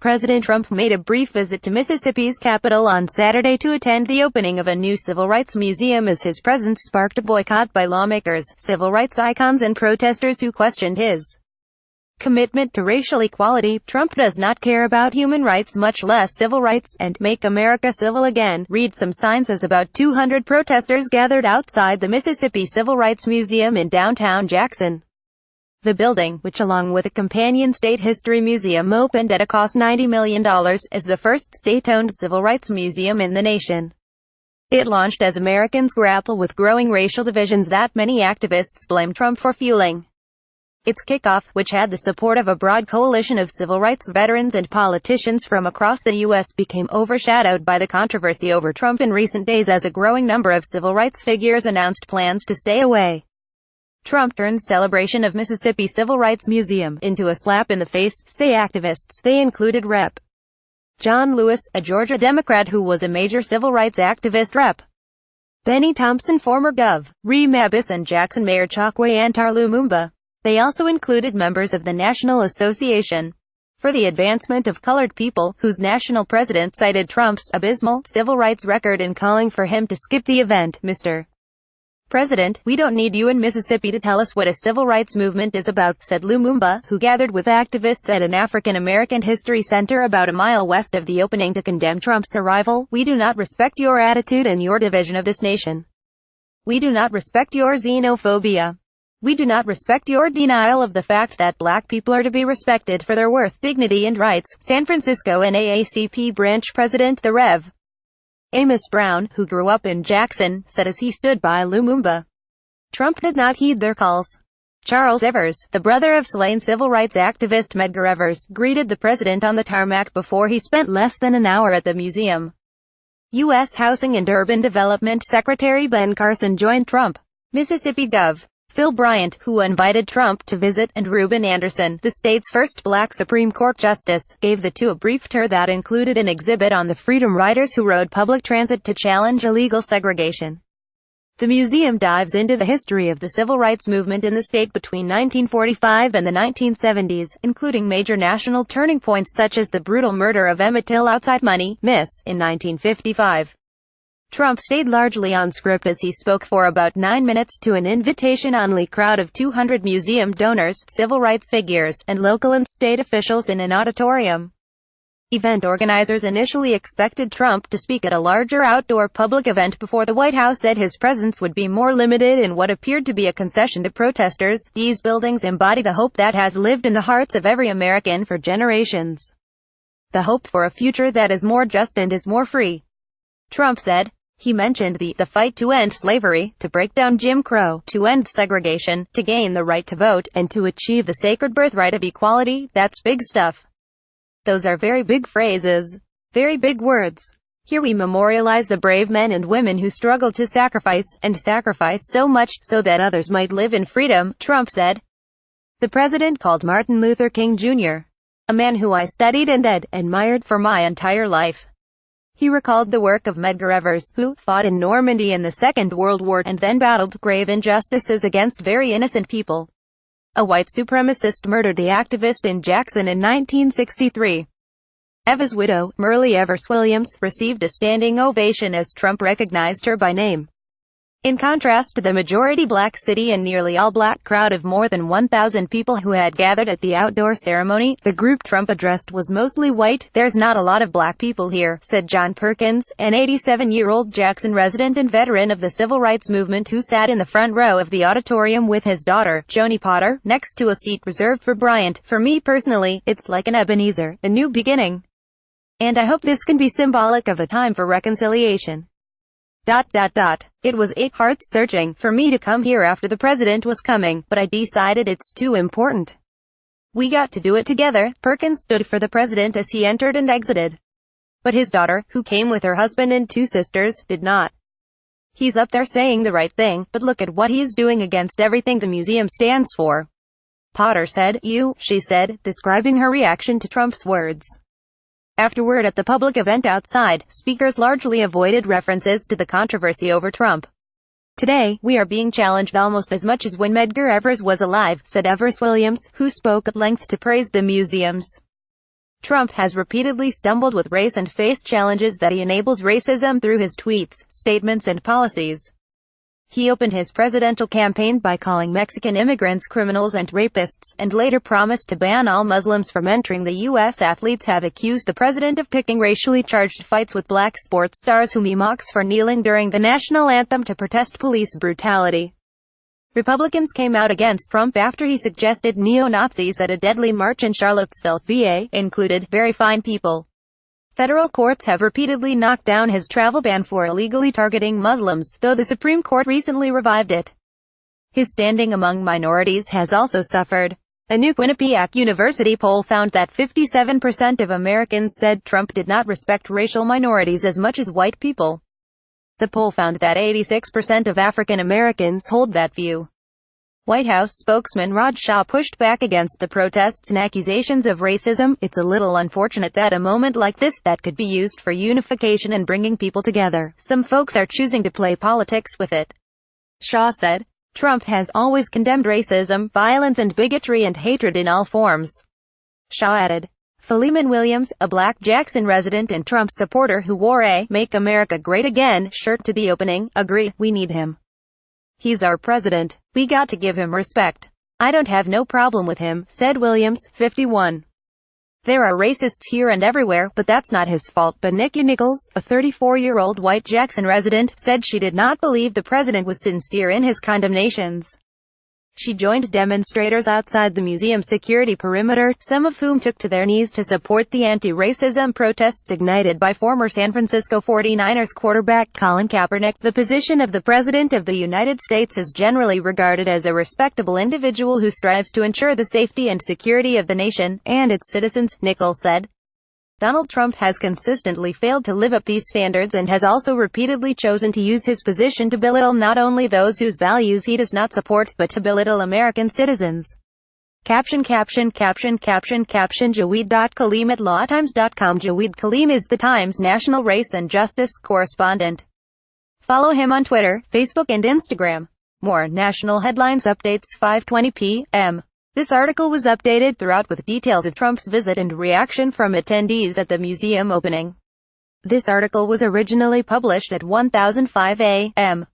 President Trump made a brief visit to Mississippi's capital on Saturday to attend the opening of a new civil rights museum as his presence sparked a boycott by lawmakers, civil rights icons and protesters who questioned his commitment to racial equality. Trump does not care about human rights, much less civil rights, and make America civil again, read some signs as about 200 protesters gathered outside the Mississippi Civil Rights Museum in downtown Jackson. The building, which along with a companion state history museum opened at a cost $90 million, is the first state-owned civil rights museum in the nation. It launched as Americans grapple with growing racial divisions that many activists blame Trump for fueling. Its kickoff, which had the support of a broad coalition of civil rights veterans and politicians from across the U.S., became overshadowed by the controversy over Trump in recent days as a growing number of civil rights figures announced plans to stay away. Trump turned celebration of Mississippi Civil Rights Museum into a slap in the face, say activists. They included Rep. John Lewis, a Georgia Democrat who was a major civil rights activist, Rep. Benny Thompson, former Gov. Rem Abbas, and Jackson Mayor Chokwe Antar Lumumba. They also included members of the National Association for the Advancement of Colored People, whose national president cited Trump's abysmal civil rights record in calling for him to skip the event. Mr. President, we don't need you in Mississippi to tell us what a civil rights movement is about, said Lumumba, who gathered with activists at an African American History Center about a mile west of the opening to condemn Trump's arrival. We do not respect your attitude and your division of this nation. We do not respect your xenophobia. We do not respect your denial of the fact that black people are to be respected for their worth, dignity and rights. San Francisco NAACP branch president, the Rev. Amos Brown, who grew up in Jackson, said as he stood by Lumumba. Trump did not heed their calls. Charles Evers, the brother of slain civil rights activist Medgar Evers, greeted the president on the tarmac before he spent less than an hour at the museum. U.S. Housing and Urban Development Secretary Ben Carson joined Trump. Mississippi Gov. Phil Bryant, who invited Trump to visit, and Reuben Anderson, the state's first black Supreme Court justice, gave the two a brief tour that included an exhibit on the Freedom Riders who rode public transit to challenge illegal segregation. The museum dives into the history of the civil rights movement in the state between 1945 and the 1970s, including major national turning points such as the brutal murder of Emmett Till outside Money, Miss, in 1955. Trump stayed largely on script as he spoke for about 9 minutes to an invitation-only crowd of 200 museum donors, civil rights figures, and local and state officials in an auditorium. Event organizers initially expected Trump to speak at a larger outdoor public event before the White House said his presence would be more limited in what appeared to be a concession to protesters. These buildings embody the hope that has lived in the hearts of every American for generations. The hope for a future that is more just and is more free, Trump said. He mentioned the fight to end slavery, to break down Jim Crow, to end segregation, to gain the right to vote, and to achieve the sacred birthright of equality. That's big stuff. Those are very big phrases. Very big words. Here we memorialize the brave men and women who struggled to sacrifice, and sacrifice so much, so that others might live in freedom, Trump said. The president called Martin Luther King Jr. a man who I studied and admired for my entire life. He recalled the work of Medgar Evers, who fought in Normandy in the Second World War and then battled grave injustices against very innocent people. A white supremacist murdered the activist in Jackson in 1963. Evers' widow, Merle Evers Williams, received a standing ovation as Trump recognized her by name. In contrast to the majority black city and nearly all-black crowd of more than 1,000 people who had gathered at the outdoor ceremony, the group Trump addressed was mostly white. There's not a lot of black people here, said John Perkins, an 87-year-old Jackson resident and veteran of the civil rights movement who sat in the front row of the auditorium with his daughter, Joni Potter, next to a seat reserved for Bryant. For me personally, it's like an Ebenezer, a new beginning. And I hope this can be symbolic of a time for reconciliation. It was heart-searching for me to come here after the president was coming, but I decided it's too important. We got to do it together. Perkins stood for the president as he entered and exited. But his daughter, who came with her husband and 2 sisters, did not. He's up there saying the right thing, but look at what he's doing against everything the museum stands for. Potter said, she said, describing her reaction to Trump's words. Afterward at the public event outside, speakers largely avoided references to the controversy over Trump. Today, we are being challenged almost as much as when Medgar Evers was alive, said Evers Williams, who spoke at length to praise the museum's Trump has repeatedly stumbled with race and faced challenges that he enables racism through his tweets, statements and policies. He opened his presidential campaign by calling Mexican immigrants criminals and rapists, and later promised to ban all Muslims from entering the U.S. Athletes have accused the president of picking racially charged fights with black sports stars whom he mocks for kneeling during the national anthem to protest police brutality. Republicans came out against Trump after he suggested neo-Nazis at a deadly march in Charlottesville, VA, included very fine people. Federal courts have repeatedly knocked down his travel ban for illegally targeting Muslims, though the Supreme Court recently revived it. His standing among minorities has also suffered. A new Quinnipiac University poll found that 57% of Americans said Trump did not respect racial minorities as much as white people. The poll found that 86% of African Americans hold that view. White House spokesman Raj Shah pushed back against the protests and accusations of racism. It's a little unfortunate that a moment like this, that could be used for unification and bringing people together, some folks are choosing to play politics with it. Shah said. Trump has always condemned racism, violence and bigotry and hatred in all forms. Shah added. Philemon Williams, a black Jackson resident and Trump supporter who wore a "Make America Great Again" shirt to the opening, agreed, "We need him. He's our president. We got to give him respect. I don't have no problem with him," said Williams, 51. There are racists here and everywhere, but that's not his fault. But Nikki Nichols, a 34-year-old white Jackson resident, said she did not believe the president was sincere in his condemnations. She joined demonstrators outside the museum's security perimeter, some of whom took to their knees to support the anti-racism protests ignited by former San Francisco 49ers quarterback Colin Kaepernick. The position of the President of the United States is generally regarded as a respectable individual who strives to ensure the safety and security of the nation and its citizens, Nichols said. Donald Trump has consistently failed to live up these standards and has also repeatedly chosen to use his position to belittle not only those whose values he does not support, but to belittle American citizens. Caption Jaweed.Kaleem at lawtimes.com. Jaweed Kaleem is the Times national race and justice correspondent. Follow him on Twitter, Facebook and Instagram. More national headlines updates 5:20 p.m. This article was updated throughout with details of Trump's visit and reaction from attendees at the museum opening. This article was originally published at 1005 a.m.